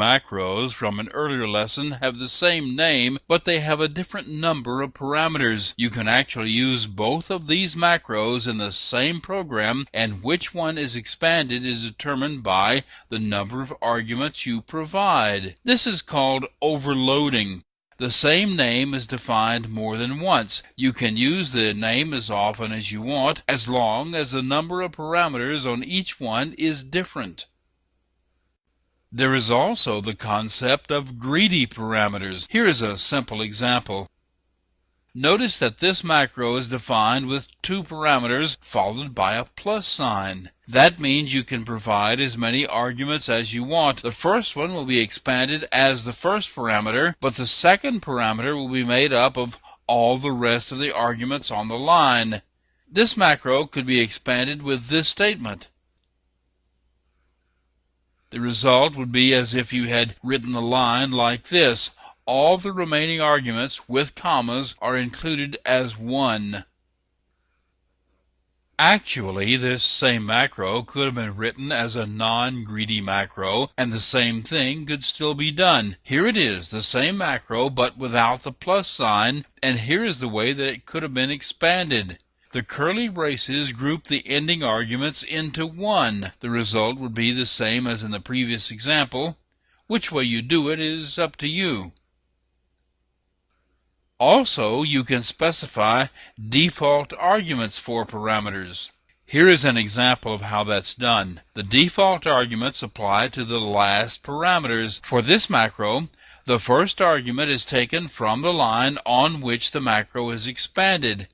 macros from an earlier lesson have the same name, but they have a different number of parameters. You can actually use both of these macros in the same program, and which one is expanded is determined by the number of arguments you provide. This is called overloading. The same name is defined more than once. You can use the name as often as you want, as long as the number of parameters on each one is different. There is also the concept of greedy parameters. Here is a simple example. Notice that this macro is defined with two parameters followed by a plus sign. That means you can provide as many arguments as you want. The first one will be expanded as the first parameter, but the second parameter will be made up of all the rest of the arguments on the line. This macro could be expanded with this statement. The result would be as if you had written a line like this. All the remaining arguments with commas are included as one. Actually, this same macro could have been written as a non-greedy macro, and the same thing could still be done. Here it is, the same macro, but without the plus sign, and here is the way that it could have been expanded. The curly braces group the ending arguments into one. The result would be the same as in the previous example. Which way you do it is up to you. Also, you can specify default arguments for parameters. Here is an example of how that's done. The default arguments apply to the last parameters. For this macro, the first argument is taken from the line on which the macro is expanded.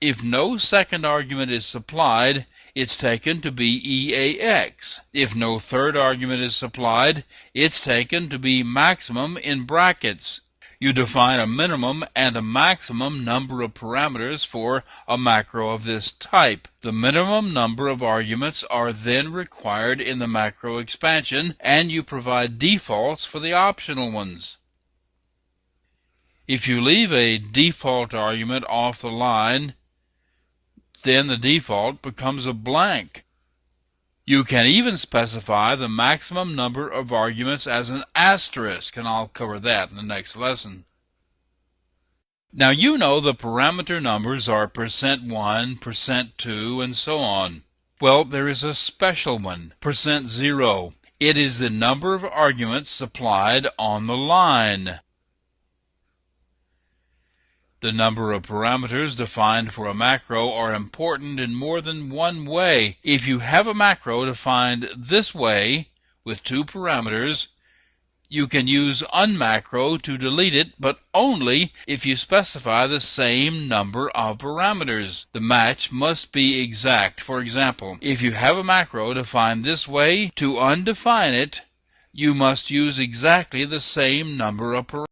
If no second argument is supplied, it's taken to be EAX. If no third argument is supplied, it's taken to be maximum in brackets. You define a minimum and a maximum number of parameters for a macro of this type. The minimum number of arguments are then required in the macro expansion, and you provide defaults for the optional ones. If you leave a default argument off the line, then the default becomes a blank. You can even specify the maximum number of arguments as an asterisk, and I'll cover that in the next lesson. Now you know the parameter numbers are %1, %2, and so on. Well, there is a special one, %0. It is the number of arguments supplied on the line. The number of parameters defined for a macro are important in more than one way. If you have a macro defined this way, with two parameters, you can use unmacro to delete it, but only if you specify the same number of parameters. The match must be exact. For example, if you have a macro defined this way, to undefine it, you must use exactly the same number of parameters.